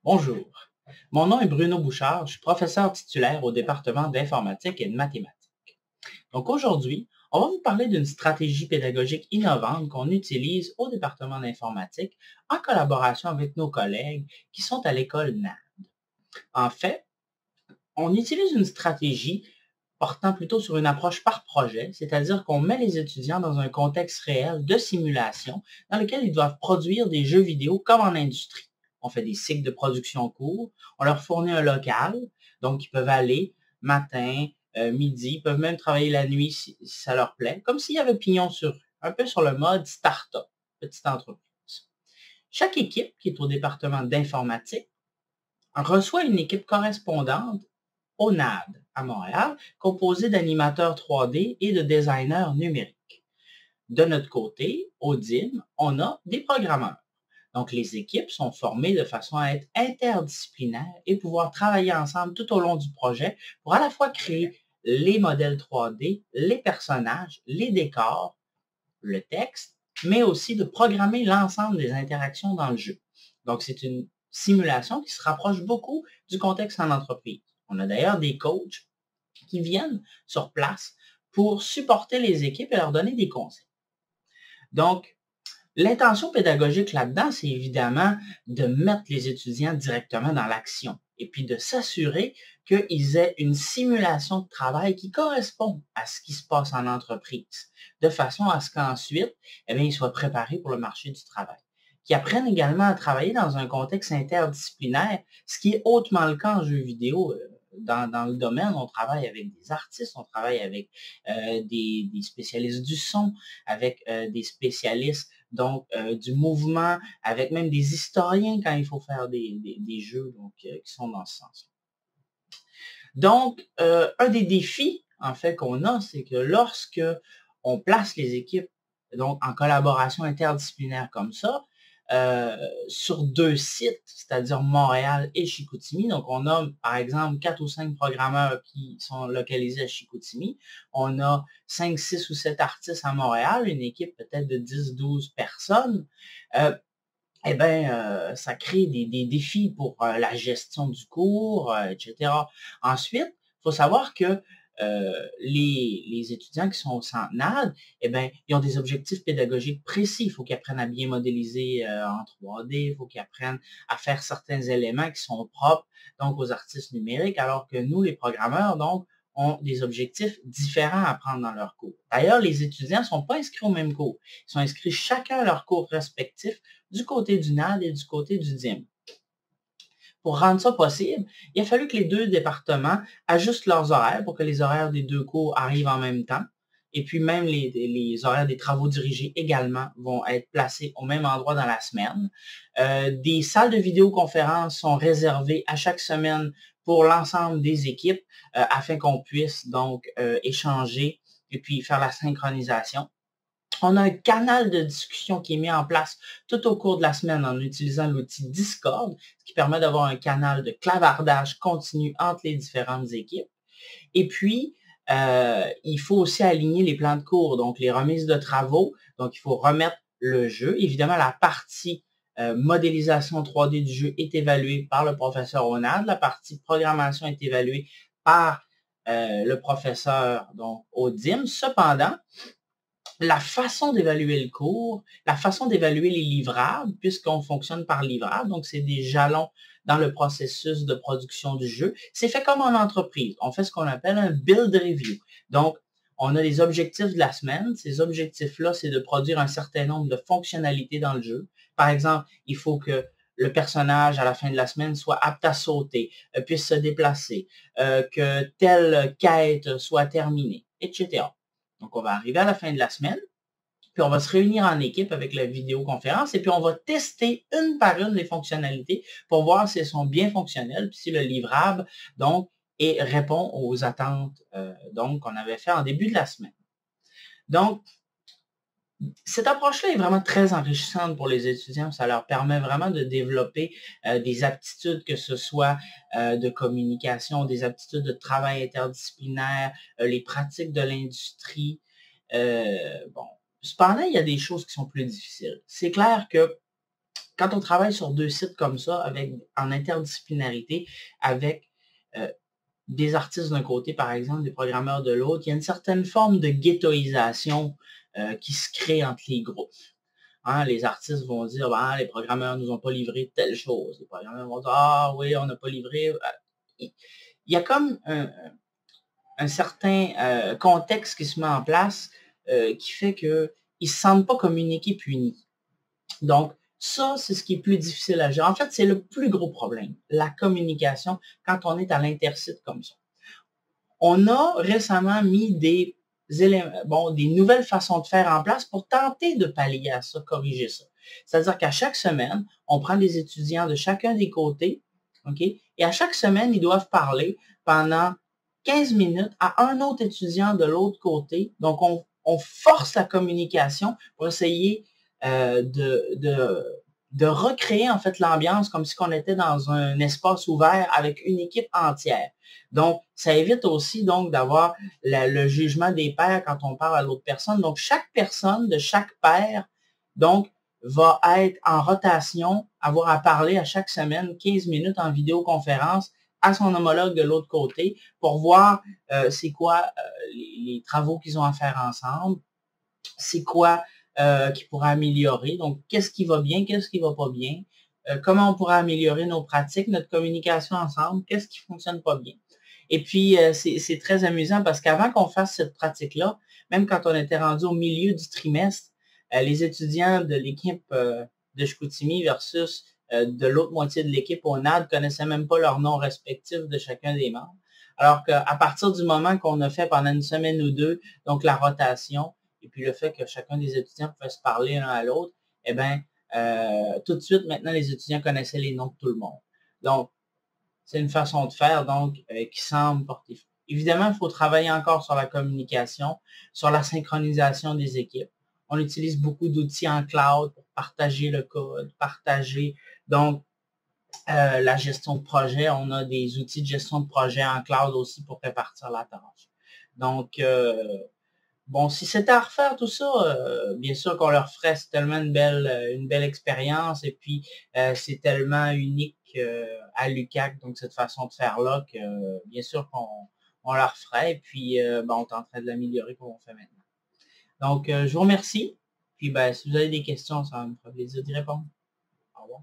Bonjour, mon nom est Bruno Bouchard, je suis professeur titulaire au département d'informatique et de mathématiques. Donc aujourd'hui, on va vous parler d'une stratégie pédagogique innovante qu'on utilise au département d'informatique en collaboration avec nos collègues qui sont à l'école NAD. En fait, on utilise une stratégie portant plutôt sur une approche par projet, c'est-à-dire qu'on met les étudiants dans un contexte réel de simulation dans lequel ils doivent produire des jeux vidéo comme en industrie. On fait des cycles de production courts, on leur fournit un local, donc ils peuvent aller matin, midi, ils peuvent même travailler la nuit si ça leur plaît, comme s'il y avait pignon sur rue, un peu sur le mode start-up, petite entreprise. Chaque équipe qui est au département d'informatique reçoit une équipe correspondante au NAD à Montréal, composée d'animateurs 3D et de designers numériques. De notre côté, au DIM, on a des programmeurs. Donc, les équipes sont formées de façon à être interdisciplinaires et pouvoir travailler ensemble tout au long du projet pour à la fois créer les modèles 3D, les personnages, les décors, le texte, mais aussi de programmer l'ensemble des interactions dans le jeu. Donc, c'est une simulation qui se rapproche beaucoup du contexte en entreprise. On a d'ailleurs des coachs qui viennent sur place pour supporter les équipes et leur donner des conseils. Donc, l'intention pédagogique là-dedans, c'est évidemment de mettre les étudiants directement dans l'action et puis de s'assurer qu'ils aient une simulation de travail qui correspond à ce qui se passe en entreprise, de façon à ce qu'ensuite, ils soient préparés pour le marché du travail. Qui apprennent également à travailler dans un contexte interdisciplinaire, ce qui est hautement le cas en jeux vidéo. Dans le domaine, on travaille avec des artistes, on travaille avec des spécialistes du son, avec des spécialistes donc du mouvement, avec même des historiens quand il faut faire des jeux donc, qui sont dans ce sens. Donc, un des défis, en fait, qu'on a, c'est que lorsque on place les équipes donc en collaboration interdisciplinaire comme ça, sur 2 sites, c'est-à-dire Montréal et Chicoutimi. Donc, on a, par exemple, 4 ou 5 programmeurs qui sont localisés à Chicoutimi. On a 5, 6 ou 7 artistes à Montréal, une équipe peut-être de 10, 12 personnes. Ça crée des défis pour la gestion du cours, etc. Ensuite, il faut savoir que les étudiants qui sont au centre NAD, ils ont des objectifs pédagogiques précis. Il faut qu'ils apprennent à bien modéliser en 3D, il faut qu'ils apprennent à faire certains éléments qui sont propres donc aux artistes numériques, alors que nous, les programmeurs, donc, ont des objectifs différents à prendre dans leur cours. D'ailleurs, les étudiants ne sont pas inscrits au même cours. Ils sont inscrits chacun à leur cours respectif du côté du NAD et du côté du DIM. Pour rendre ça possible, il a fallu que les 2 départements ajustent leurs horaires pour que les horaires des 2 cours arrivent en même temps. Et puis même les horaires des travaux dirigés également vont être placés au même endroit dans la semaine. Des salles de vidéoconférence sont réservées à chaque semaine pour l'ensemble des équipes afin qu'on puisse donc échanger et puis faire la synchronisation. On a un canal de discussion qui est mis en place tout au cours de la semaine en utilisant l'outil Discord, ce qui permet d'avoir un canal de clavardage continu entre les différentes équipes. Et puis, il faut aussi aligner les plans de cours, donc les remises de travaux. Donc, il faut remettre le jeu. Évidemment, la partie modélisation 3D du jeu est évaluée par le professeur Onad. La partie programmation est évaluée par le professeur donc, au DIM. Cependant, la façon d'évaluer le cours, la façon d'évaluer les livrables, puisqu'on fonctionne par livrable, donc c'est des jalons dans le processus de production du jeu, c'est fait comme en entreprise. On fait ce qu'on appelle un build review. Donc, on a les objectifs de la semaine. Ces objectifs-là, c'est de produire un certain nombre de fonctionnalités dans le jeu. Par exemple, il faut que le personnage, à la fin de la semaine, soit apte à sauter, puisse se déplacer, que telle quête soit terminée, etc. Donc, on va arriver à la fin de la semaine, puis on va se réunir en équipe avec la vidéoconférence et puis on va tester une par une les fonctionnalités pour voir si elles sont bien fonctionnelles, puis si le livrable, donc, répond aux attentes donc qu'on avait fait en début de la semaine. Donc, cette approche-là est vraiment très enrichissante pour les étudiants. Ça leur permet vraiment de développer des aptitudes, que ce soit de communication, des aptitudes de travail interdisciplinaire, les pratiques de l'industrie. Cependant, il y a des choses qui sont plus difficiles. C'est clair que quand on travaille sur 2 sites comme ça, en interdisciplinarité, avec des artistes d'un côté, par exemple, des programmeurs de l'autre, il y a une certaine forme de ghettoisation qui se crée entre les groupes. Hein, les artistes vont dire, les programmeurs ne nous ont pas livré telle chose. Les programmeurs vont dire, ah oui, on n'a pas livré. Il y a comme un certain contexte qui se met en place qui fait qu'ils ne se sentent pas comme une équipe unie. Donc, ça, c'est ce qui est plus difficile à gérer. En fait, c'est le plus gros problème, la communication, quand on est à l'intercite comme ça. On a récemment mis des nouvelles façons de faire en place pour tenter de pallier à ça, corriger ça. C'est-à-dire qu'à chaque semaine, on prend des étudiants de chacun des côtés, OK? Et à chaque semaine, ils doivent parler pendant 15 minutes à un autre étudiant de l'autre côté. Donc, on force la communication pour essayer de recréer en fait l'ambiance comme si on était dans un espace ouvert avec une équipe entière. Donc, ça évite aussi donc d'avoir le jugement des pairs quand on parle à l'autre personne. Donc, chaque personne de chaque paire, donc, va être en rotation, avoir à parler à chaque semaine 15 minutes en vidéoconférence à son homologue de l'autre côté pour voir c'est quoi les travaux qu'ils ont à faire ensemble, c'est quoi qui pourrait améliorer. Donc, qu'est-ce qui va bien, qu'est-ce qui va pas bien, comment on pourrait améliorer nos pratiques, notre communication ensemble, qu'est-ce qui fonctionne pas bien. Et puis, c'est très amusant parce qu'avant qu'on fasse cette pratique-là, même quand on était rendu au milieu du trimestre, les étudiants de l'équipe de Chicoutimi versus de l'autre moitié de l'équipe au NAD connaissaient même pas leurs noms respectifs de chacun des membres. Alors qu'à partir du moment qu'on a fait pendant une semaine ou deux, donc la rotation, et puis le fait que chacun des étudiants pouvait se parler l'un à l'autre, eh bien, tout de suite, maintenant, les étudiants connaissaient les noms de tout le monde. Donc, c'est une façon de faire, donc, qui semble porter fruit. Évidemment, il faut travailler encore sur la communication, sur la synchronisation des équipes. On utilise beaucoup d'outils en cloud pour partager le code, partager, donc, la gestion de projet. On a des outils de gestion de projet en cloud aussi pour répartir la tâche. Donc, bon, si c'était à refaire tout ça, bien sûr qu'on leur ferait, c'est tellement une belle expérience et puis c'est tellement unique à l'UQAC, donc cette façon de faire-là, que bien sûr qu'on leur ferait et puis on tenterait de l'améliorer comme on fait maintenant. Donc, je vous remercie. Puis, si vous avez des questions, ça va me faire plaisir d'y répondre. Au revoir.